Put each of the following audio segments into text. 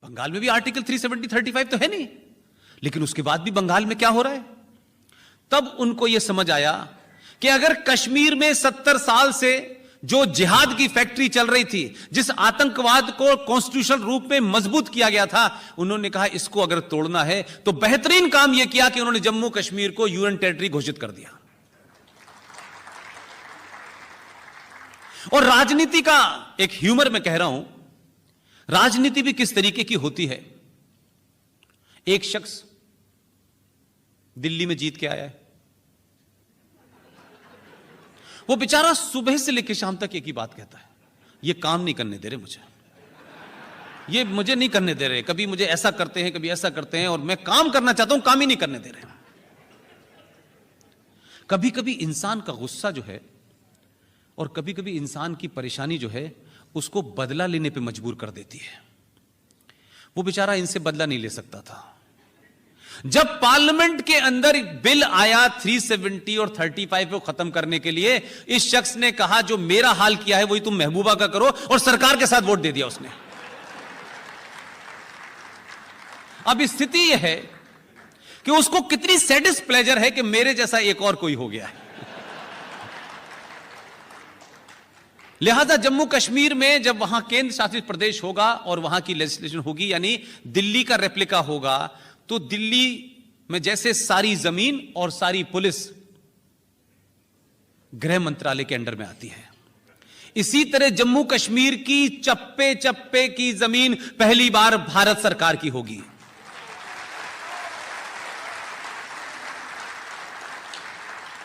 बंगाल में भी आर्टिकल 370, 35 तो है नहीं, लेकिन उसके बाद भी बंगाल में क्या हो रहा है। तब उनको यह समझ आया कि अगर कश्मीर में 70 साल से जो जिहाद की फैक्ट्री चल रही थी, जिस आतंकवाद को कॉन्स्टिट्यूशनल रूप में मजबूत किया गया था, उन्होंने कहा इसको अगर तोड़ना है तो बेहतरीन काम यह किया कि उन्होंने जम्मू कश्मीर को यूनियन टेरिटरी घोषित कर दिया। और राजनीति का एक ह्यूमर मैं कह रहा हूं, राजनीति भी किस तरीके की होती है। एक शख्स दिल्ली में जीत के आया है, वो बेचारा सुबह से लेकर शाम तक एक ही बात कहता है, ये काम नहीं करने दे रहे मुझे, ये मुझे नहीं करने दे रहे, कभी मुझे ऐसा करते हैं, कभी ऐसा करते हैं, और मैं काम करना चाहता हूं, काम ही नहीं करने दे रहे। कभी कभी इंसान का गुस्सा जो है और कभी कभी इंसान की परेशानी जो है उसको बदला लेने पे मजबूर कर देती है। वो बेचारा इनसे बदला नहीं ले सकता था। जब पार्लियामेंट के अंदर बिल आया 370 और 35 को खत्म करने के लिए, इस शख्स ने कहा जो मेरा हाल किया है वही तुम महबूबा का करो, और सरकार के साथ वोट दे दिया उसने। अब स्थिति यह है कि उसको कितनी सैडिस्ट प्लेजर है कि मेरे जैसा एक और कोई हो गया है। लिहाजा जम्मू कश्मीर में जब वहां केंद्र शासित प्रदेश होगा और वहां की लेजिस्लेशन होगी, यानी दिल्ली का रेप्लिका होगा, तो दिल्ली में जैसे सारी जमीन और सारी पुलिस गृह मंत्रालय के अंडर में आती है, इसी तरह जम्मू कश्मीर की चप्पे चप्पे की जमीन पहली बार भारत सरकार की होगी।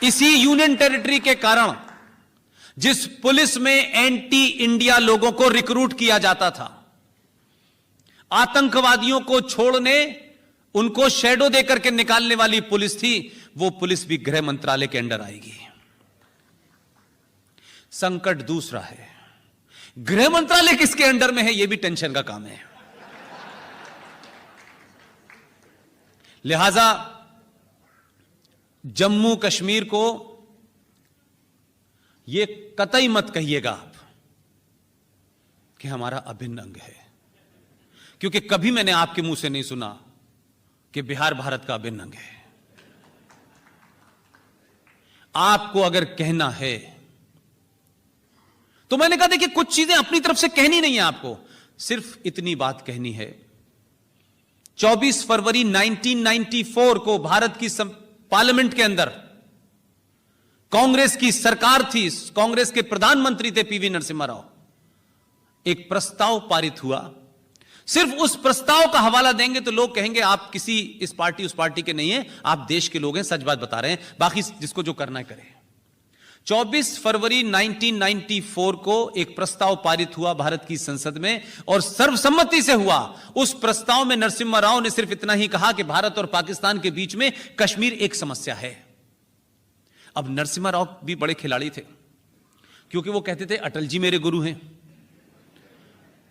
इसी यूनियन टेरिटरी के कारण जिस पुलिस में एंटी इंडिया लोगों को रिक्रूट किया जाता था, आतंकवादियों को छोड़ने, उनको शेडो देकर के निकालने वाली पुलिस थी, वो पुलिस भी गृह मंत्रालय के अंडर आएगी। संकट दूसरा है, गृह मंत्रालय किसके अंडर में है, यह भी टेंशन का काम है। लिहाजा जम्मू कश्मीर को यह कतई मत कहिएगा आप कि हमारा अभिन्न अंग है, क्योंकि कभी मैंने आपके मुंह से नहीं सुना कि बिहार भारत का अभिन्न अंग है। आपको अगर कहना है तो मैंने कहा देखिए कुछ चीजें अपनी तरफ से कहनी नहीं है, आपको सिर्फ इतनी बात कहनी है। 24 फरवरी 1994 को भारत की पार्लियामेंट के अंदर कांग्रेस की सरकार थी, कांग्रेस के प्रधानमंत्री थे पीवी नरसिम्हा राव, एक प्रस्ताव पारित हुआ। सिर्फ उस प्रस्ताव का हवाला देंगे तो लोग कहेंगे आप किसी इस पार्टी उस पार्टी के नहीं हैं, आप देश के लोग हैं, सच बात बता रहे हैं, बाकी जिसको जो करना है करे। 24 फरवरी 1994 को एक प्रस्ताव पारित हुआ भारत की संसद में और सर्वसम्मति से हुआ। उस प्रस्ताव में नरसिम्हा राव ने सिर्फ इतना ही कहा कि भारत और पाकिस्तान के बीच में कश्मीर एक समस्या है। अब नरसिम्हा राव भी बड़े खिलाड़ी थे, क्योंकि वो कहते थे अटल जी मेरे गुरु हैं।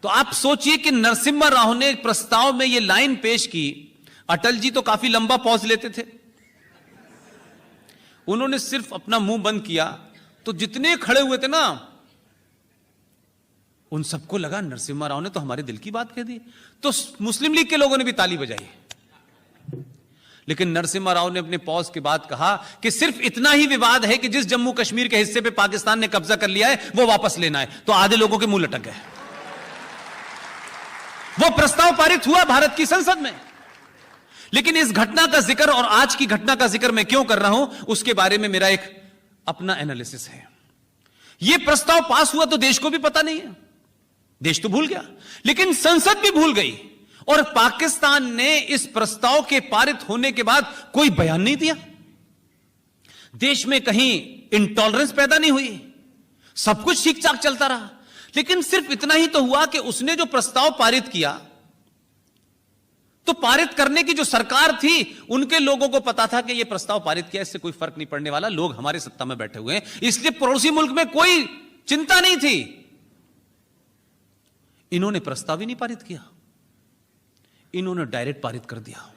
तो आप सोचिए कि नरसिम्हा राव ने प्रस्ताव में यह लाइन पेश की, अटल जी तो काफी लंबा पॉज लेते थे, उन्होंने सिर्फ अपना मुंह बंद किया तो जितने खड़े हुए थे ना उन सबको लगा नरसिम्हा राव ने तो हमारे दिल की बात कह दी। तो मुस्लिम लीग के लोगों ने भी ताली बजाई, लेकिन नरसिम्हा राव ने अपने पॉज के बाद कहा कि सिर्फ इतना ही विवाद है कि जिस जम्मू कश्मीर के हिस्से पे पाकिस्तान ने कब्जा कर लिया है वो वापस लेना है। तो आधे लोगों के मुंह लटक गए। वो प्रस्ताव पारित हुआ भारत की संसद में। लेकिन इस घटना का जिक्र और आज की घटना का जिक्र मैं क्यों कर रहा हूं, उसके बारे में मेरा एक अपना एनालिसिस है। यह प्रस्ताव पास हुआ तो देश को भी पता नहीं है, देश तो भूल गया, लेकिन संसद भी भूल गई और पाकिस्तान ने इस प्रस्ताव के पारित होने के बाद कोई बयान नहीं दिया। देश में कहीं इंटॉलरेंस पैदा नहीं हुई, सब कुछ ठीक ठाक चलता रहा। लेकिन सिर्फ इतना ही तो हुआ कि उसने जो प्रस्ताव पारित किया, तो पारित करने की जो सरकार थी उनके लोगों को पता था कि यह प्रस्ताव पारित किया, इससे कोई फर्क नहीं पड़ने वाला, लोग हमारे सत्ता में बैठे हुए हैं, इसलिए पड़ोसी मुल्क में कोई चिंता नहीं थी। इन्होंने प्रस्ताव ही नहीं पारित किया, इन्होंने डायरेक्ट पारित कर दिया।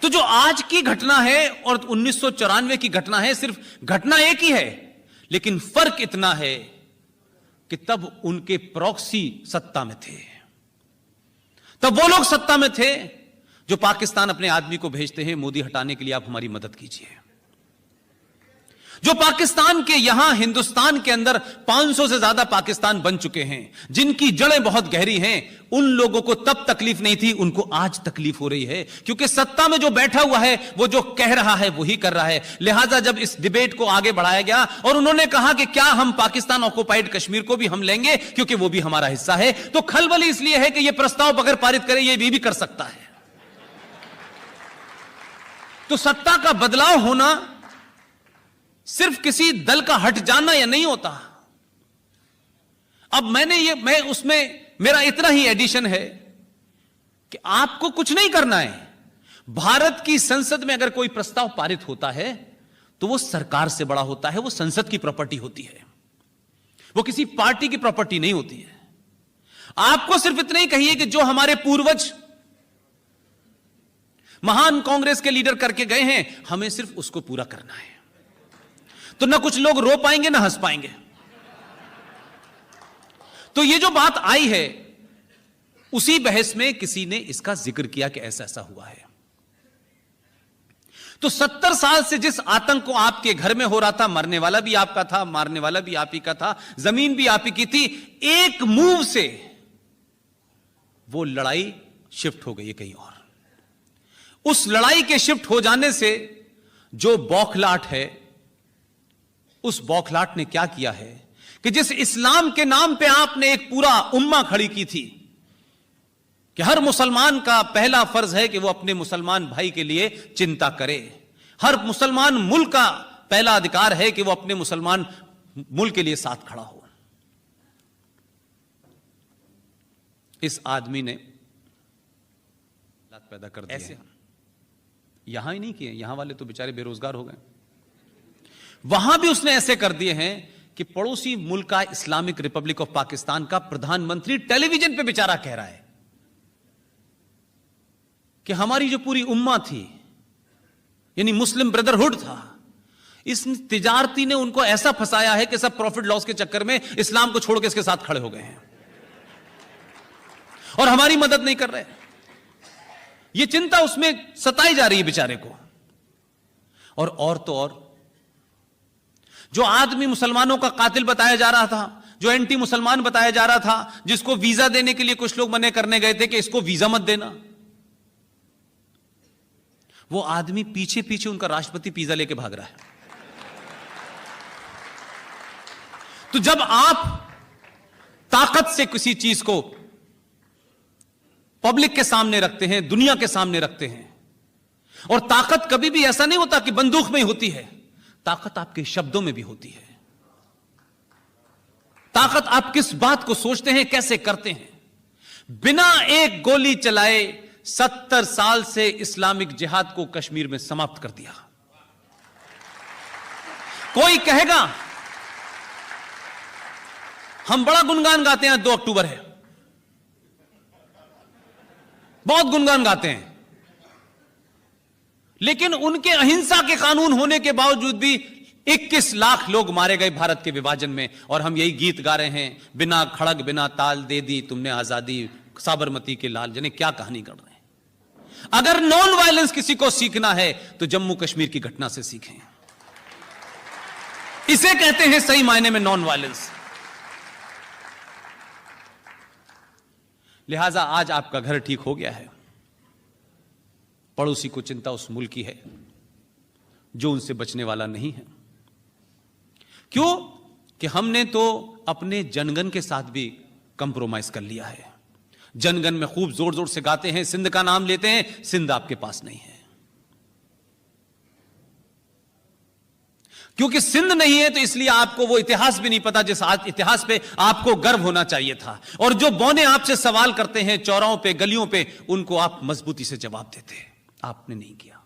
तो जो आज की घटना है और 1994 की घटना है, सिर्फ घटना एक ही है, लेकिन फर्क इतना है कि तब उनके प्रॉक्सी सत्ता में थे। तब वो लोग सत्ता में थे जो पाकिस्तान अपने आदमी को भेजते हैं, मोदी हटाने के लिए आप हमारी मदद कीजिए। जो पाकिस्तान के यहां हिंदुस्तान के अंदर 500 से ज्यादा पाकिस्तान बन चुके हैं, जिनकी जड़ें बहुत गहरी हैं, उन लोगों को तब तकलीफ नहीं थी, उनको आज तकलीफ हो रही है, क्योंकि सत्ता में जो बैठा हुआ है वो जो कह रहा है वही कर रहा है। लिहाजा जब इस डिबेट को आगे बढ़ाया गया और उन्होंने कहा कि क्या हम पाकिस्तान ऑक्युपाइड कश्मीर को भी हम लेंगे क्योंकि वो भी हमारा हिस्सा है, तो खलबली इसलिए है कि यह प्रस्ताव अगर पारित करे ये भी कर सकता है। तो सत्ता का बदलाव होना सिर्फ किसी दल का हट जाना या नहीं होता। अब मैं उसमें मेरा इतना ही एडिशन है कि आपको कुछ नहीं करना है। भारत की संसद में अगर कोई प्रस्ताव पारित होता है तो वो सरकार से बड़ा होता है, वो संसद की प्रॉपर्टी होती है, वो किसी पार्टी की प्रॉपर्टी नहीं होती है। आपको सिर्फ इतना ही कहिए कि जो हमारे पूर्वज महान कांग्रेस के लीडर करके गए हैं, हमें सिर्फ उसको पूरा करना है। तो ना कुछ लोग रो पाएंगे ना हंस पाएंगे। तो ये जो बात आई है, उसी बहस में किसी ने इसका जिक्र किया कि ऐसा ऐसा हुआ है। तो 70 साल से जिस आतंक को आपके घर में हो रहा था, मरने वाला भी आपका था, मारने वाला भी आप ही का था, जमीन भी आप ही की थी, एक मूव से वो लड़ाई शिफ्ट हो गई है कहीं और। उस लड़ाई के शिफ्ट हो जाने से जो बौखलाहट है, उस बौखलाहट ने क्या किया है कि जिस इस्लाम के नाम पे आपने एक पूरा उम्मा खड़ी की थी कि हर मुसलमान का पहला फर्ज है कि वो अपने मुसलमान भाई के लिए चिंता करे, हर मुसलमान मुल्क का पहला अधिकार है कि वो अपने मुसलमान मुल्क के लिए साथ खड़ा हो, इस आदमी ने पैदा कर दिया। ऐसे यहां ही नहीं किए, यहां वाले तो बेचारे बेरोजगार हो गए, वहां भी उसने ऐसे कर दिए हैं कि पड़ोसी मुल्क का इस्लामिक रिपब्लिक ऑफ पाकिस्तान का प्रधानमंत्री टेलीविजन पे बेचारा कह रहा है कि हमारी जो पूरी उम्मा थी, यानी मुस्लिम ब्रदरहुड था, इस तिजारती ने उनको ऐसा फंसाया है कि सब प्रॉफिट लॉस के चक्कर में इस्लाम को छोड़ के इसके साथ खड़े हो गए हैं और हमारी मदद नहीं कर रहे। यह चिंता उसमें सताई जा रही है बेचारे को। और तो और जो आदमी मुसलमानों का कातिल बताया जा रहा था, जो एंटी मुसलमान बताया जा रहा था, जिसको वीजा देने के लिए कुछ लोग मने करने गए थे कि इसको वीजा मत देना, वो आदमी पीछे पीछे उनका राष्ट्रपति पिज्जा लेके भाग रहा है। तो जब आप ताकत से किसी चीज को पब्लिक के सामने रखते हैं, दुनिया के सामने रखते हैं, और ताकत कभी भी ऐसा नहीं होता कि बंदूक में ही होती है, ताकत आपके शब्दों में भी होती है। ताकत आप किस बात को सोचते हैं, कैसे करते हैं। बिना एक गोली चलाए 70 साल से इस्लामिक जिहाद को कश्मीर में समाप्त कर दिया। कोई कहेगा हम बड़ा गुणगान गाते हैं, 2 अक्टूबर है, बहुत गुणगान गाते हैं, लेकिन उनके अहिंसा के कानून होने के बावजूद भी 21 लाख लोग मारे गए भारत के विभाजन में, और हम यही गीत गा रहे हैं, बिना खड़ग बिना ताल दे दी तुमने आजादी, साबरमती के लाल, जने क्या कहानी कर रहे हैं। अगर नॉन वायलेंस किसी को सीखना है तो जम्मू कश्मीर की घटना से सीखें। इसे कहते हैं सही मायने में नॉन वायलेंस। लिहाजा आज आपका घर ठीक हो गया है, पड़ोसी को चिंता उस मुल्क की है जो उनसे बचने वाला नहीं है। क्यों कि हमने तो अपने जनगण के साथ भी कंप्रोमाइज कर लिया है। जनगण में खूब जोर जोर से गाते हैं, सिंध का नाम लेते हैं, सिंध आपके पास नहीं है। क्योंकि सिंध नहीं है तो इसलिए आपको वो इतिहास भी नहीं पता जिस इतिहास पे आपको गर्व होना चाहिए था। और जो बौने आपसे सवाल करते हैं चौराहों पे, गलियों पे, उनको आप मजबूती से जवाब देते हैं। आपने नहीं किया।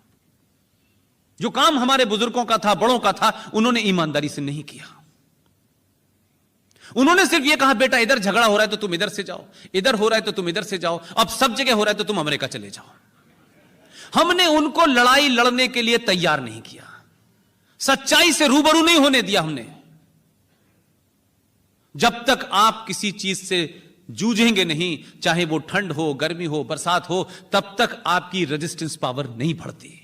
जो काम हमारे बुजुर्गों का था, बड़ों का था, उन्होंने ईमानदारी से नहीं किया। उन्होंने सिर्फ यह कहा बेटा इधर झगड़ा हो रहा है तो तुम इधर से जाओ, इधर हो रहा है तो तुम इधर से जाओ, अब सब जगह हो रहा है तो तुम अमेरिका चले जाओ। हमने उनको लड़ाई लड़ने के लिए तैयार नहीं किया, सच्चाई से रूबरू नहीं होने दिया हमने। जब तक आप किसी चीज से जूझेंगे नहीं, चाहे वो ठंड हो, गर्मी हो, बरसात हो, तब तक आपकी रेजिस्टेंस पावर नहीं बढ़ती।